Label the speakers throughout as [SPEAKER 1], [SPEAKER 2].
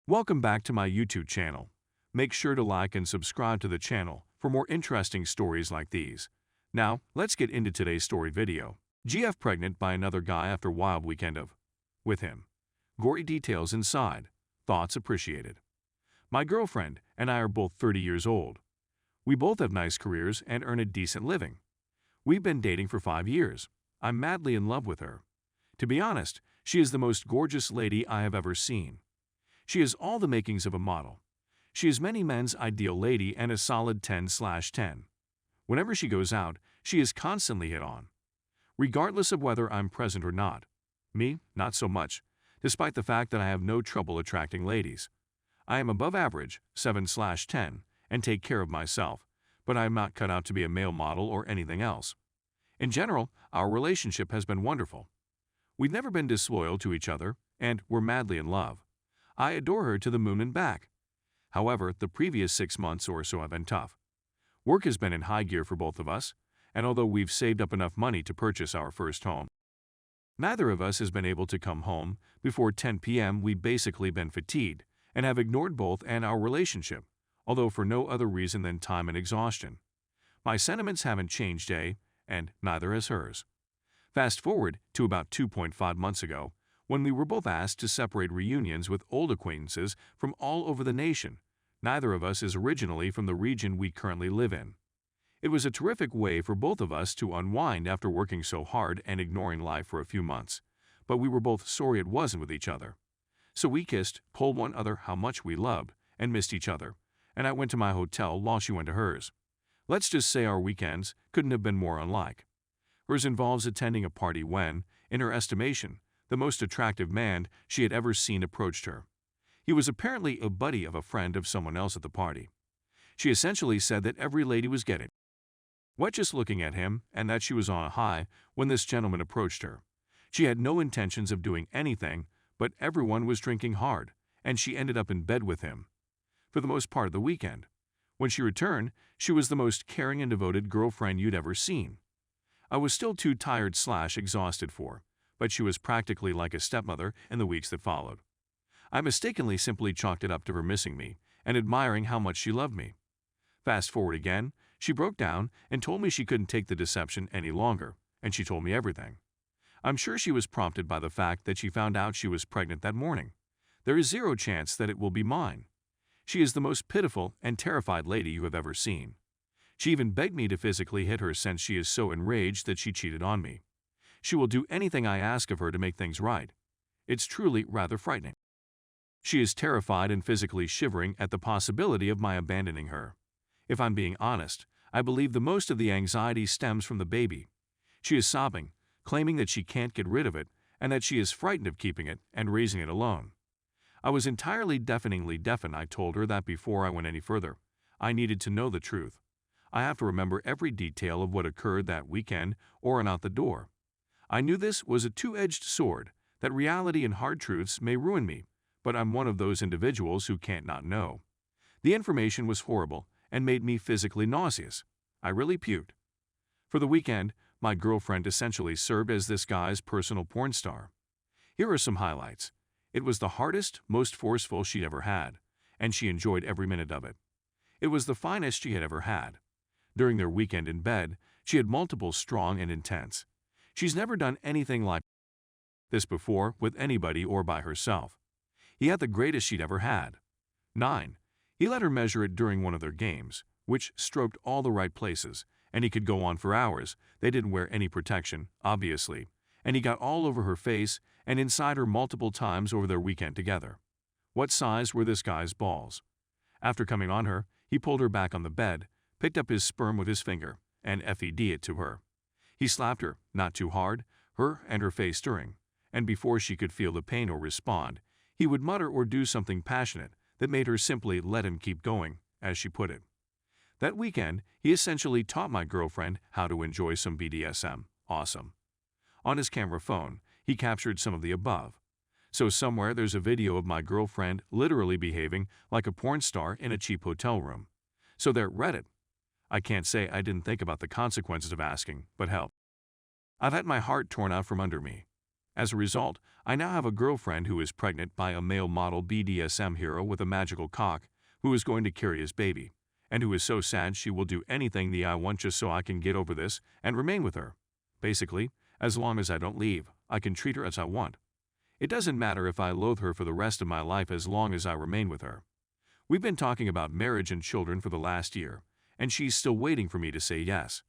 [SPEAKER 1] Welcome back to my YouTube channel. Make sure to like and subscribe to the channel for more interesting stories like these. Now, let's get into today's story video. GF pregnant by another guy after wild weekend with him. Gory details inside. Thoughts appreciated. My girlfriend and I are both 30 years old. We both have nice careers and earn a decent living. We've been dating for 5 years. I'm madly in love with her. To be honest, she is the most gorgeous lady I have ever seen. She has all the makings of a model. She is many men's ideal lady and a solid 10/10. Whenever she goes out, she is constantly hit on. Regardless of whether I'm present or not. Me, not so much, despite the fact that I have no trouble attracting ladies. I am above average, 7/10, and take care of myself, but I am not cut out to be a male model or anything else. In general, our relationship has been wonderful. We've never been disloyal to each other, and we're madly in love. I adore her to the moon and back. However, the previous 6 months or so have been tough. Work has been in high gear for both of us, and although we've saved up enough money to purchase our first home, neither of us has been able to come home before 10 p.m. We've basically been fatigued and have ignored both and our relationship, although for no other reason than time and exhaustion. My sentiments haven't changed, and neither has hers. Fast forward to about 2.5 months ago, when we were both asked to separate reunions with old acquaintances from all over the nation. Neither of us is originally from the region we currently live in. It was a terrific way for both of us to unwind after working so hard and ignoring life for a few months, but we were both sorry it wasn't with each other. So we kissed, told one another how much we loved and missed each other, and I went to my hotel while she went to hers. Let's just say our weekends couldn't have been more unlike. Hers involves attending a party when, in her estimation, the most attractive man she had ever seen approached her. He was apparently a buddy of a friend of someone else at the party. She essentially said that every lady was getting wet just looking at him and that she was on a high when this gentleman approached her. She had no intentions of doing anything, but everyone was drinking hard, and she ended up in bed with him for the most part of the weekend. When she returned, she was the most caring and devoted girlfriend you'd ever seen. I was still too tired/exhausted for, but she was practically like a stepmother in the weeks that followed. I mistakenly simply chalked it up to her missing me and admiring how much she loved me. Fast forward again, she broke down and told me she couldn't take the deception any longer, and she told me everything. I'm sure she was prompted by the fact that she found out she was pregnant that morning. There is zero chance that it will be mine. She is the most pitiful and terrified lady you have ever seen. She even begged me to physically hit her since she is so enraged that she cheated on me. She will do anything I ask of her to make things right. It's truly rather frightening. She is terrified and physically shivering at the possibility of my abandoning her. If I'm being honest, I believe the most of the anxiety stems from the baby. She is sobbing, claiming that she can't get rid of it and that she is frightened of keeping it and raising it alone. I was entirely deafeningly deaf and I told her that before I went any further, I needed to know the truth. I have to remember every detail of what occurred that weekend or I'm out the door. I knew this was a two-edged sword, that reality and hard truths may ruin me, but I'm one of those individuals who can't not know. The information was horrible and made me physically nauseous. I really puked. For the weekend, my girlfriend essentially served as this guy's personal porn star. Here are some highlights. It was the hardest, most forceful she'd ever had, and she enjoyed every minute of it. It was the finest she had ever had. During their weekend in bed, she had multiple strong and intense. She's never done anything like this before with anybody or by herself. He had the greatest she'd ever had. 9. He let her measure it during one of their games, which stroked all the right places, and he could go on for hours. They didn't wear any protection, obviously, and he got all over her face and inside her multiple times over their weekend together. What size were this guy's balls? After coming on her, he pulled her back on the bed, picked up his sperm with his finger, and fed it to her. He slapped her, not too hard, her and her face stirring, and before she could feel the pain or respond, he would mutter or do something passionate that made her simply let him keep going, as she put it. That weekend, he essentially taught my girlfriend how to enjoy some BDSM. Awesome. On his camera phone, he captured some of the above. So somewhere there's a video of my girlfriend literally behaving like a porn star in a cheap hotel room. So there, Reddit. I can't say I didn't think about the consequences of asking, but help. I've had my heart torn out from under me. As a result, I now have a girlfriend who is pregnant by a male model BDSM hero with a magical cock who is going to carry his baby, and who is so sad she will do anything I want just so I can get over this and remain with her. Basically, as long as I don't leave, I can treat her as I want. It doesn't matter if I loathe her for the rest of my life as long as I remain with her. We've been talking about marriage and children for the last year, and she's still waiting for me to say yes.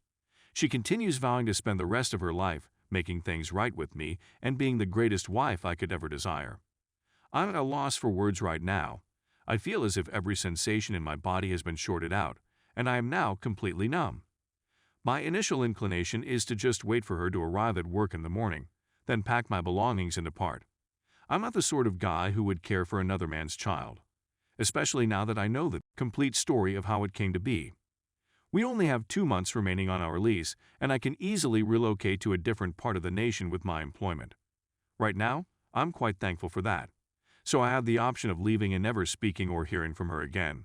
[SPEAKER 1] She continues vowing to spend the rest of her life making things right with me and being the greatest wife I could ever desire. I'm at a loss for words right now. I feel as if every sensation in my body has been shorted out, and I am now completely numb. My initial inclination is to just wait for her to arrive at work in the morning, then pack my belongings and depart. I'm not the sort of guy who would care for another man's child, especially now that I know the complete story of how it came to be. We only have 2 months remaining on our lease, and I can easily relocate to a different part of the nation with my employment. Right now, I'm quite thankful for that. So I have the option of leaving and never speaking or hearing from her again.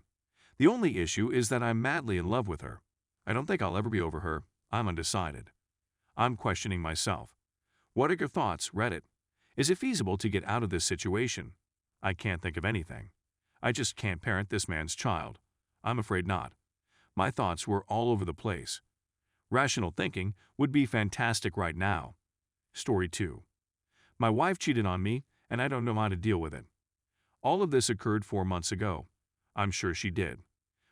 [SPEAKER 1] The only issue is that I'm madly in love with her. I don't think I'll ever be over her. I'm undecided. I'm questioning myself. What are your thoughts, Reddit? Is it feasible to get out of this situation? I can't think of anything. I just can't parent this man's child. I'm afraid not. My thoughts were all over the place. Rational thinking would be fantastic right now. Story 2. My wife cheated on me, and I don't know how to deal with it. All of this occurred 4 months ago. I'm sure she did.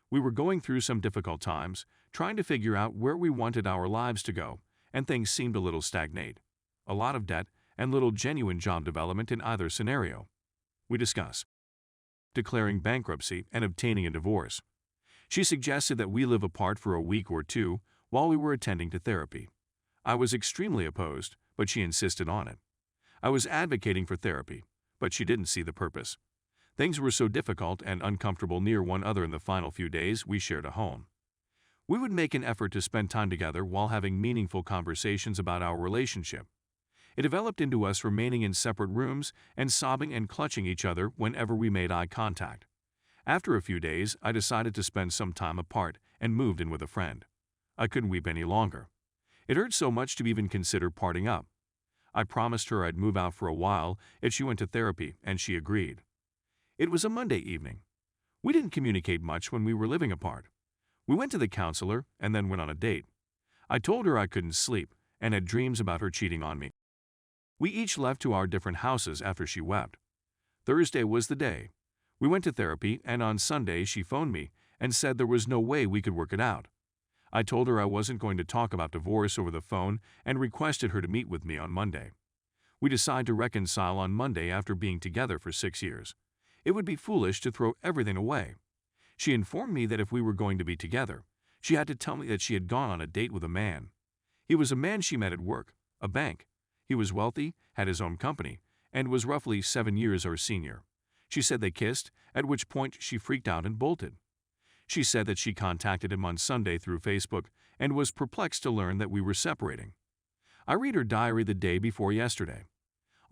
[SPEAKER 1] We were going through some difficult times, trying to figure out where we wanted our lives to go, and things seemed a little stagnate. A lot of debt and little genuine job development in either scenario. We discuss declaring bankruptcy and obtaining a divorce. She suggested that we live apart for a week or 2 while we were attending to therapy. I was extremely opposed, but she insisted on it. I was advocating for therapy, but she didn't see the purpose. Things were so difficult and uncomfortable near one another in the final few days we shared a home. We would make an effort to spend time together while having meaningful conversations about our relationship. It developed into us remaining in separate rooms and sobbing and clutching each other whenever we made eye contact. After a few days, I decided to spend some time apart and moved in with a friend. I couldn't weep any longer. It hurt so much to even consider parting up. I promised her I'd move out for a while if she went to therapy, and she agreed. It was a Monday evening. We didn't communicate much when we were living apart. We went to the counselor and then went on a date. I told her I couldn't sleep and had dreams about her cheating on me. We each left to our different houses after she wept. Thursday was the day. We went to therapy, and on Sunday she phoned me and said there was no way we could work it out. I told her I wasn't going to talk about divorce over the phone and requested her to meet with me on Monday. We decided to reconcile on Monday after being together for 6 years. It would be foolish to throw everything away. She informed me that if we were going to be together, she had to tell me that she had gone on a date with a man. He was a man she met at work, a bank. He was wealthy, had his own company, and was roughly 7 years our senior. She said they kissed, at which point she freaked out and bolted. She said that she contacted him on Sunday through Facebook and was perplexed to learn that we were separating. I read her diary the day before yesterday.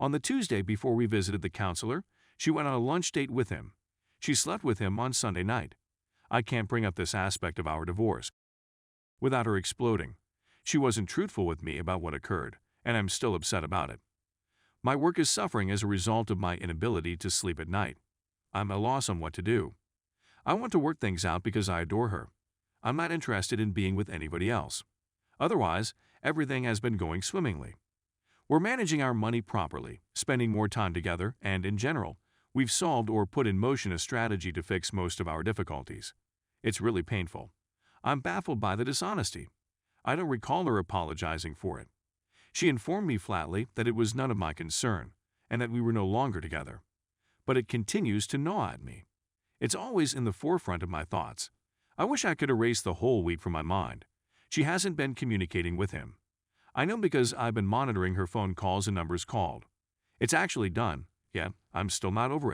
[SPEAKER 1] On the Tuesday before we visited the counselor, she went on a lunch date with him. She slept with him on Sunday night. I can't bring up this aspect of our divorce without her exploding. She wasn't truthful with me about what occurred, and I'm still upset about it. My work is suffering as a result of my inability to sleep at night. I'm at a loss on what to do. I want to work things out because I adore her. I'm not interested in being with anybody else. Otherwise, everything has been going swimmingly. We're managing our money properly, spending more time together, and in general, we've solved or put in motion a strategy to fix most of our difficulties. It's really painful. I'm baffled by the dishonesty. I don't recall her apologizing for it. She informed me flatly that it was none of my concern and that we were no longer together. But it continues to gnaw at me. It's always in the forefront of my thoughts. I wish I could erase the whole week from my mind. She hasn't been communicating with him. I know because I've been monitoring her phone calls and numbers called. It's actually done, yet I'm still not over it.